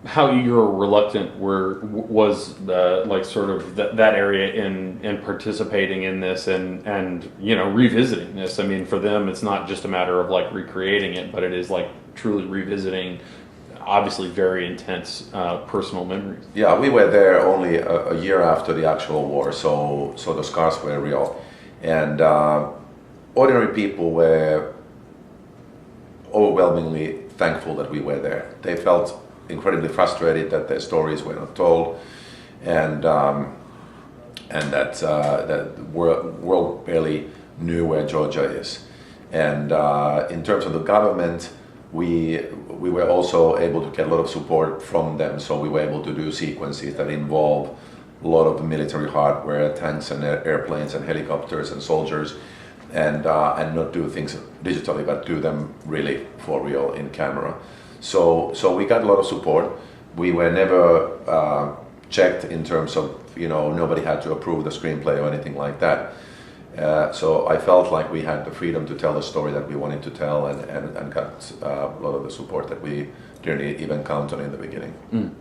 how eager or reluctant was like sort of that area in participating in this and revisiting this? I mean, for them, it's not just a matter of like recreating it, but it is like truly revisiting obviously very intense personal memories. Yeah, we were there only a year after the actual war, so the scars were real, and ordinary people were overwhelmingly thankful that we were there. They felt incredibly frustrated that their stories were not told, and that the world barely knew where Georgia is. And in terms of the government, we were also able to get a lot of support from them. So we were able to do sequences that involve a lot of military hardware, tanks and airplanes and helicopters and soldiers, and not do things digitally, but do them really for real in camera. So we got a lot of support. We were never checked in terms of, nobody had to approve the screenplay or anything like that. So I felt like we had the freedom to tell the story that we wanted to tell, and got a lot of the support that we didn't even count on in the beginning. Mm.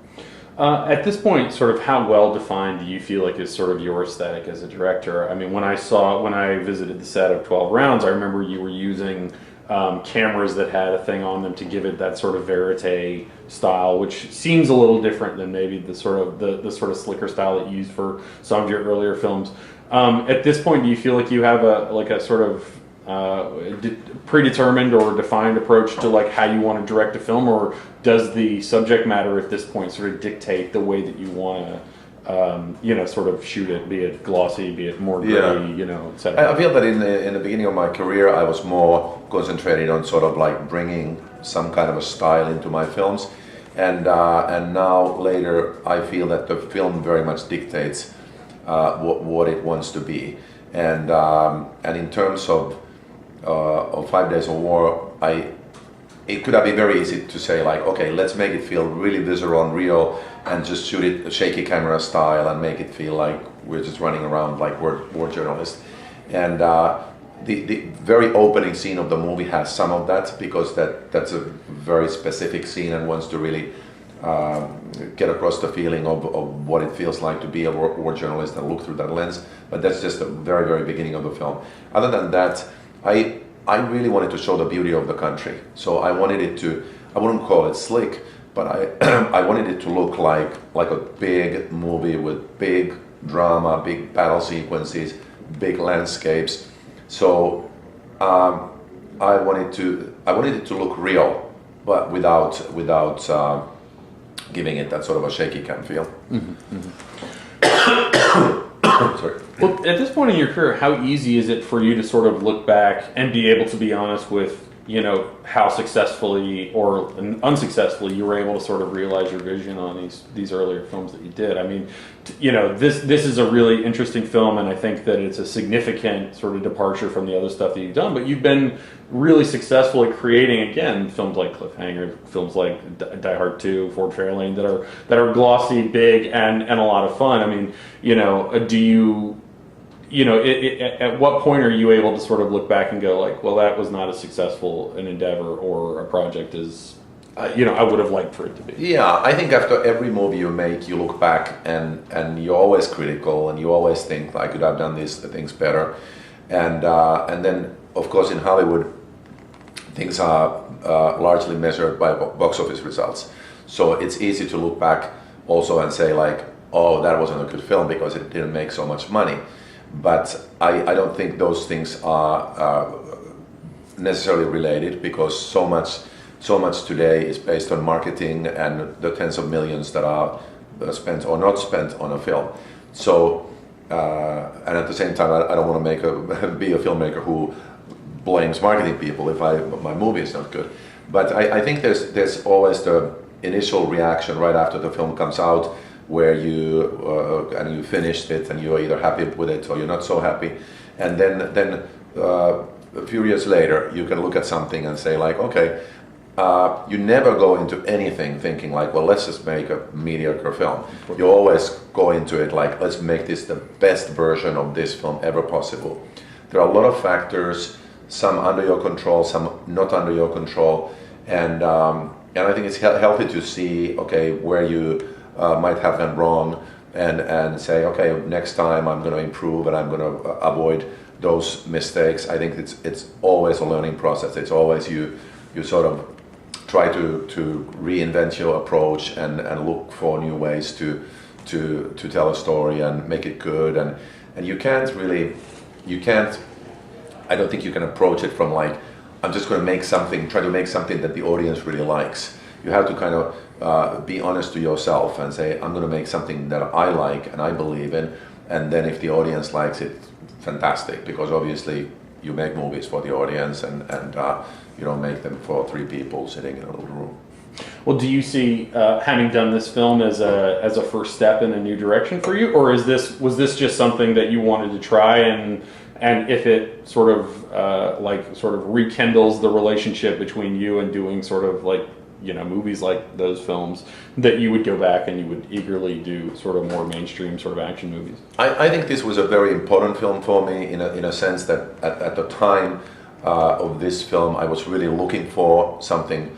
At this point, sort of how well defined do you feel like is sort of your aesthetic as a director? I mean, when I visited the set of 12 Rounds, I remember you were using cameras that had a thing on them to give it that sort of verite style, which seems a little different than maybe the sort of slicker style that you used for some of your earlier films. At this point, do you feel like you have a sort of predetermined or defined approach to like how you want to direct a film, or does the subject matter at this point sort of dictate the way that you want to sort of shoot it, be it glossy, be it more gritty, etc.? I feel that in the beginning of my career, I was more concentrated on sort of like bringing some kind of a style into my films, and now later I feel that the film very much dictates what it wants to be, and in terms of 5 Days of War, it could have been very easy to say like, okay, let's make it feel really visceral and real, and just shoot it a shaky camera style and make it feel like we're just running around like war journalists. And the very opening scene of the movie has some of that, because that's a very specific scene and wants to really get across the feeling of what it feels like to be a war journalist and look through that lens. But that's just the very, very beginning of the film. Other than that, I really wanted to show the beauty of the country. So I wanted it to, I wouldn't call it slick, but I wanted it to look like a big movie with big drama, big battle sequences, big landscapes. So I wanted it to look real, but without giving it that sort of a shaky cam feel. Mm-hmm, mm-hmm. Sorry. Well, at this point in your career, how easy is it for you to sort of look back and be able to be honest with, how successfully or unsuccessfully you were able to sort of realize your vision on these earlier films that you did? I mean, this is a really interesting film, and I think that it's a significant sort of departure from the other stuff that you've done. But you've been really successful at creating, again, films like Cliffhanger, films like Die Hard 2, Ford Fairlane, that are glossy, big, and a lot of fun. I mean, do you? At what point are you able to sort of look back and go like, well, that was not as successful an endeavor or a project as, I would have liked for it to be? Yeah, I think after every movie you make, you look back and you're always critical, and you always think, I could have done these things better. And then, of course, in Hollywood, things are largely measured by box office results. So it's easy to look back also and say like, oh, that wasn't a good film because it didn't make so much money. But I don't think those things are necessarily related, because so much today is based on marketing and the tens of millions that are spent or not spent on a film. So and at the same time, I don't want to be a filmmaker who blames marketing people if my movie is not good. But I think there's always the initial reaction right after the film comes out, where you finished it and you're either happy with it or you're not so happy, and then a few years later you can look at something and say like, okay, you never go into anything thinking like, well, let's just make a mediocre film. You always go into it like, let's make this the best version of this film ever possible. There are a lot of factors, some under your control, some not under your control, and and I think it's healthy to see, okay, where you might have gone wrong, and say, okay, next time I'm going to improve and I'm going to avoid those mistakes. I think it's always a learning process. It's always you sort of try to reinvent your approach and look for new ways to tell a story and make it good, and you can't, I don't think you can approach it from like, I'm just going to try to make something that the audience really likes. You have to kind of be honest to yourself and say, I'm going to make something that I like and I believe in, and then if the audience likes it, fantastic, because obviously you make movies for the audience, and you don't make them for three people sitting in a little room. Well, do you see having done this film as a first step in a new direction for you, or was this just something that you wanted to try, and if it sort of rekindles the relationship between you and doing sort of like, you know, movies like those films, that you would go back and you would eagerly do sort of more mainstream sort of action movies? I think this was a very important film for me in a sense that at the time of this film I was really looking for something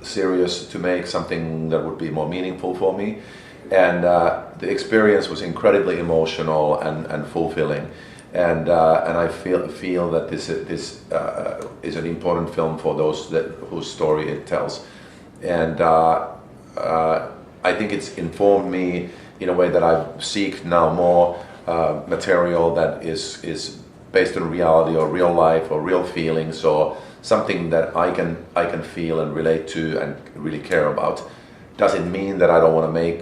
serious to make, something that would be more meaningful for me, and the experience was incredibly emotional and fulfilling, and I feel that this is an important film for those whose story it tells, and I think it's informed me in a way that I seek now more material that is based on reality or real life or real feelings, or something that I can feel and relate to and really care about. Does it mean that I don't want to make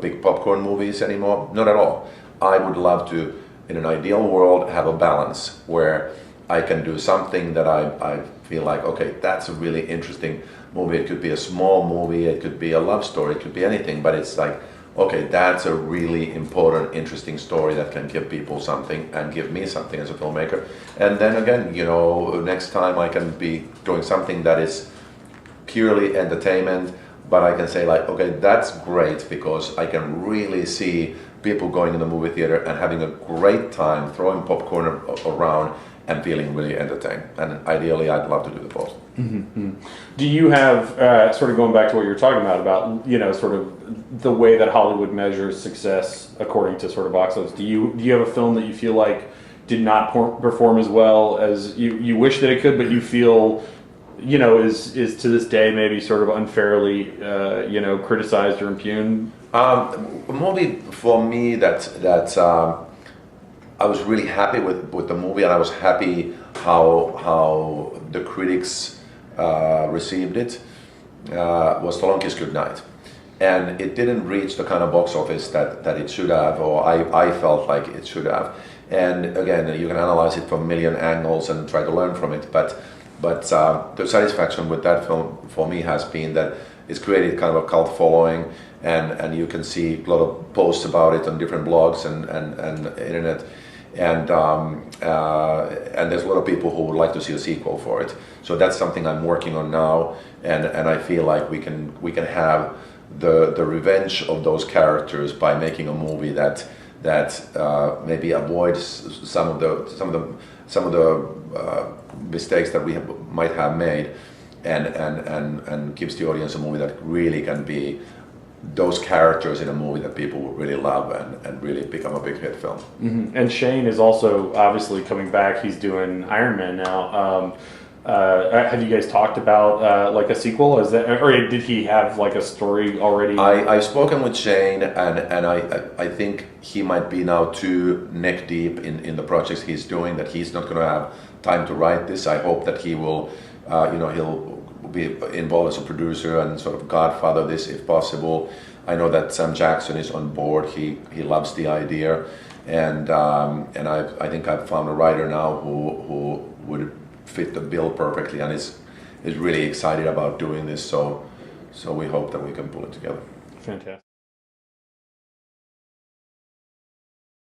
big popcorn movies anymore? Not at all. I would love to, in an ideal world, have a balance where I can do something that I feel like, okay, that's a really interesting movie. It could be a small movie, it could be a love story, it could be anything, but it's like, okay, that's a really important, interesting story that can give people something and give me something as a filmmaker. And then again, you know, next time I can be doing something that is purely entertainment, but I can say like, okay, that's great, because I can really see people going in the movie theater and having a great time, throwing popcorn around and feeling really entertained. And ideally, I'd love to do the both. Mm-hmm. Do you have, sort of going back to what you're talking about, you know, sort of the way that Hollywood measures success according to sort of box office, do you have a film that you feel like did not perform as well as you wish that it could, but you feel, you know, is to this day maybe sort of unfairly, you know, criticized or impugned? A movie for me that I was really happy with the movie, and I was happy how the critics received it, was So Long Kiss Goodnight. And it didn't reach the kind of box office that it should have, or I felt like it should have. And again, you can analyze it from a million angles and try to learn from it, but the satisfaction with that film for me has been that it's created kind of a cult following, and you can see a lot of posts about it on different blogs and internet, and there's a lot of people who would like to see a sequel for it. So that's something I'm working on now, and I feel like we can have the revenge of those characters by making a movie that maybe avoids some of the mistakes that we might have made, and gives the audience a movie that really can be those characters in a movie that people will really love and really become a big hit film. Mm-hmm. And Shane is also obviously coming back. He's doing Iron Man now. Have you guys talked about like a sequel? Is that, or did he have like a story already? I've spoken with Shane, and I think he might be now too neck deep in the projects he's doing, that he's not going to have time to write this. I hope that he will, he'll be involved as a producer and sort of godfather this if possible. I know that Sam Jackson is on board. He loves the idea, and I think I've found a writer now who would fit the bill perfectly and is really excited about doing this. So we hope that we can pull it together. Fantastic.